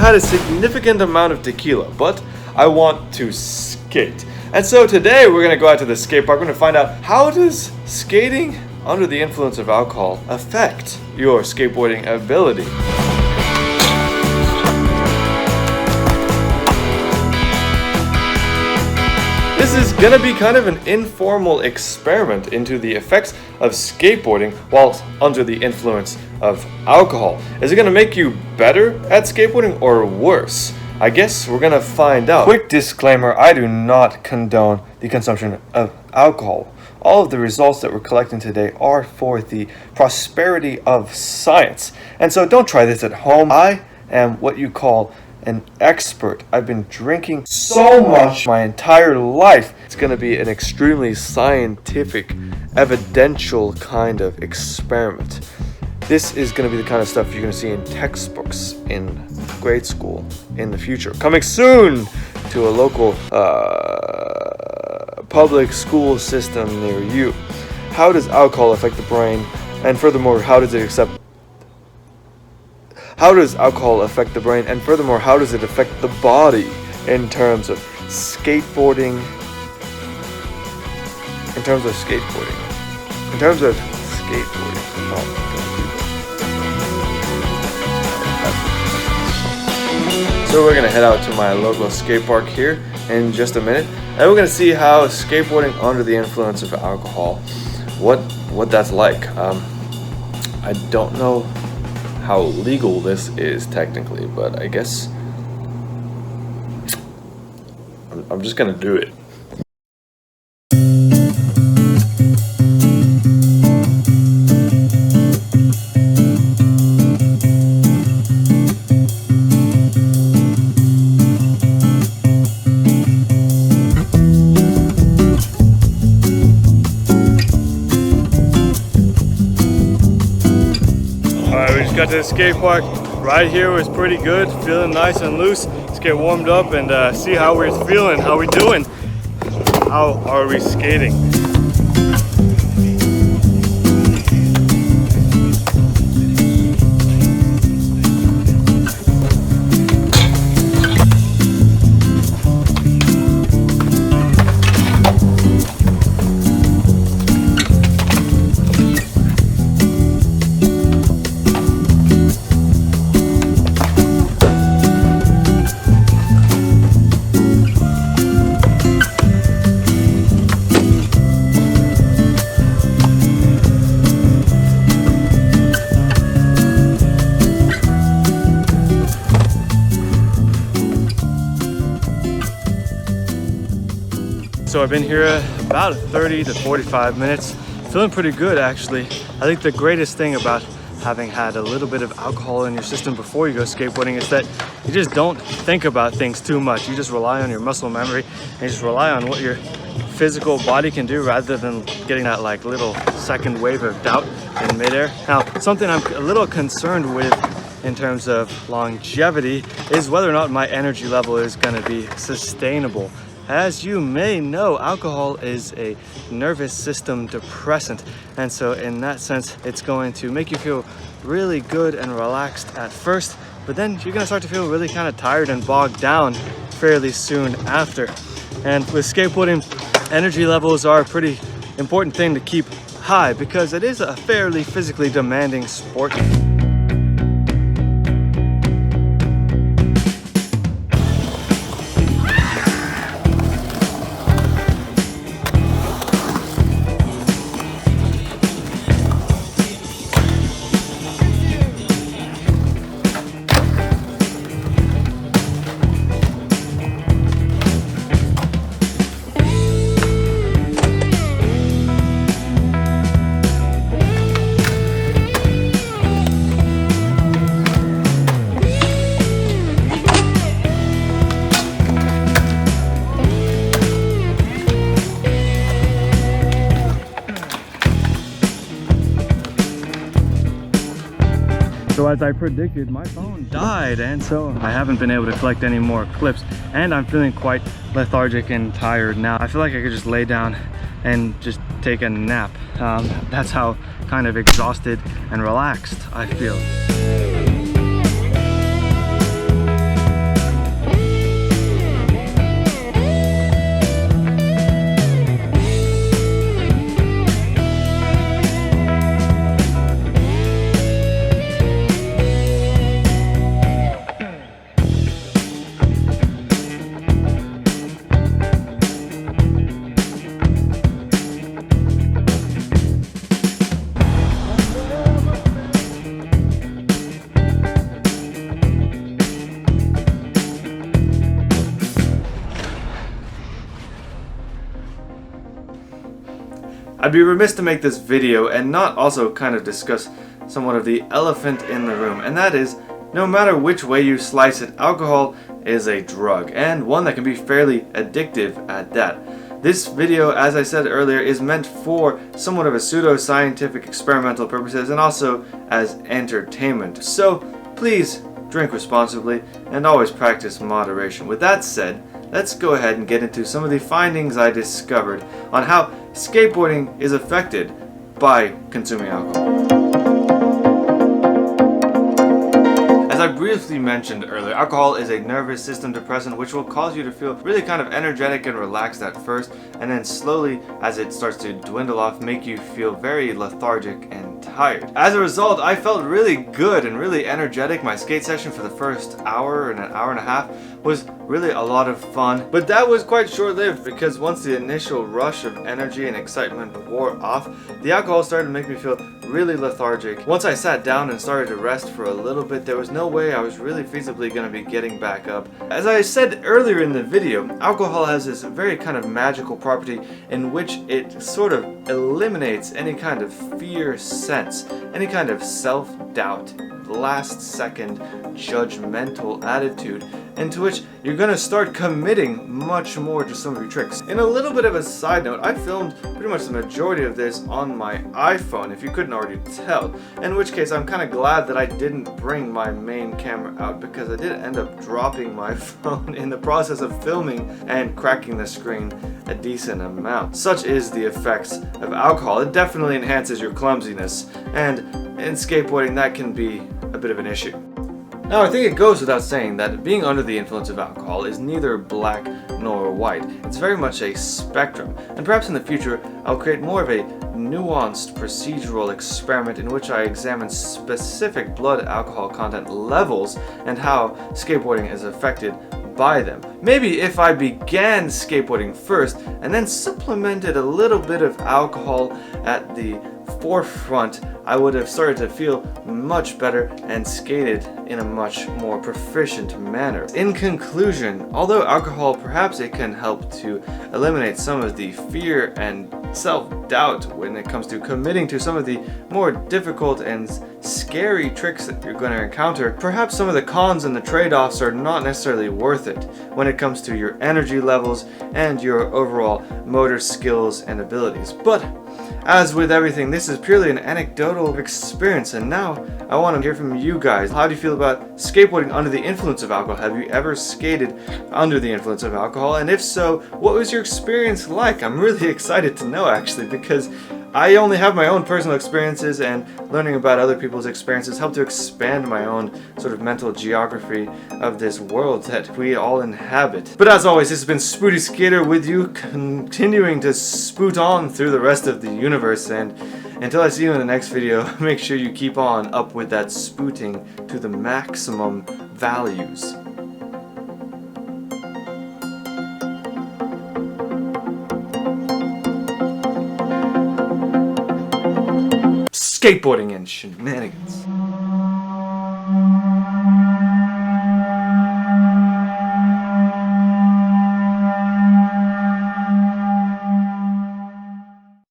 had a significant amount of tequila, but I want to skate. And so today we're going to go out to the skate park. We're going to find out, how does skating under the influence of alcohol affect your skateboarding ability? This is going to be kind of an informal experiment into the effects of skateboarding while under the influence of alcohol. Is it going to make you better at skateboarding or worse? I guess we're going to find out. Quick disclaimer, I do not condone the consumption of alcohol. All of the results that we're collecting today are for the prosperity of science. And so don't try this at home. I am what you call an expert. I've been drinking so much my entire life. It's going to be an extremely scientific, evidential kind of experiment. This is going to be the kind of stuff you're going to see in textbooks in grade school in the future. Coming soon to a local public school system near you. How does alcohol affect the brain? And furthermore, how does alcohol affect the brain? And furthermore, how does it affect the body in terms of skateboarding? So we're gonna head out to my local skate park here in just a minute, and we're gonna see how skateboarding under the influence of alcohol, what that's like. I don't know how legal this is technically, but I guess I'm just gonna do it. Got to the skate park. Right here was pretty good, feeling nice and loose. Let's get warmed up and see how we're feeling, how we doing, how are we skating. So I've been here about 30 to 45 minutes, feeling pretty good actually. I think the greatest thing about having had a little bit of alcohol in your system before you go skateboarding is that you just don't think about things too much. You just rely on your muscle memory and you just rely on what your physical body can do rather than getting that like little second wave of doubt in midair. Now, something I'm a little concerned with in terms of longevity is whether or not my energy level is going to be sustainable. As you may know, alcohol is a nervous system depressant, and so in that sense it's going to make you feel really good and relaxed at first, but then you're going to start to feel really kind of tired and bogged down fairly soon after. And with skateboarding, energy levels are a pretty important thing to keep high because it is a fairly physically demanding sport. So as I predicted, my phone died, and so I haven't been able to collect any more clips, and I'm feeling quite lethargic and tired now. I feel like I could just lay down and just take a nap. That's how kind of exhausted and relaxed I feel. I'd be remiss to make this video and not also kind of discuss somewhat of the elephant in the room, and that is, no matter which way you slice it, alcohol is a drug, and one that can be fairly addictive at that. This video, as I said earlier, is meant for somewhat of a pseudo-scientific experimental purposes and also as entertainment. So please drink responsibly and always practice moderation. With that said, let's go ahead and get into some of the findings I discovered on how skateboarding is affected by consuming alcohol. As I briefly mentioned earlier, alcohol is a nervous system depressant which will cause you to feel really kind of energetic and relaxed at first, and then slowly, as it starts to dwindle off, make you feel very lethargic and tired. As a result, I felt really good and really energetic. My skate session for the first hour and an hour and a half was really a lot of fun, but that was quite short-lived because once the initial rush of energy and excitement wore off, the alcohol started to make me feel really lethargic. Once I sat down and started to rest for a little bit, there was no way I was really feasibly going to be getting back up. As I said earlier in the video, alcohol has this very kind of magical property in which it sort of eliminates any kind of fear sense, any kind of self-doubt, last-second judgmental attitude, into which you're going to start committing much more to some of your tricks. In a little bit of a side note, I filmed pretty much the majority of this on my iPhone, if you couldn't already tell, in which case I'm kind of glad that I didn't bring my main camera out, because I did end up dropping my phone in the process of filming and cracking the screen a decent amount. Such is the effects of alcohol. It definitely enhances your clumsiness, and in skateboarding that can be a bit of an issue. Now, I think it goes without saying that being under the influence of alcohol is neither black nor white. It's very much a spectrum, and perhaps in the future I'll create more of a nuanced procedural experiment in which I examine specific blood alcohol content levels and how skateboarding is affected by them. Maybe if I began skateboarding first and then supplemented a little bit of alcohol at the forefront, I would have started to feel much better and skated in a much more proficient manner. In conclusion, although alcohol perhaps it can help to eliminate some of the fear and self-doubt when it comes to committing to some of the more difficult and scary tricks that you're going to encounter, perhaps some of the cons and the trade-offs are not necessarily worth it when it comes to your energy levels and your overall motor skills and abilities. But as with everything, this is purely an anecdotal experience, and now I want to hear from you guys. How do you feel about skateboarding under the influence of alcohol? Have you ever skated under the influence of alcohol? And if so, what was your experience like? I'm really excited to know, actually, because I only have my own personal experiences, and learning about other people's experiences helped to expand my own sort of mental geography of this world that we all inhabit. But as always, this has been Spootyskater with you, continuing to spoot on through the rest of the universe, and until I see you in the next video, make sure you keep on up with that spooting to the maximum values. Skateboarding and shenanigans.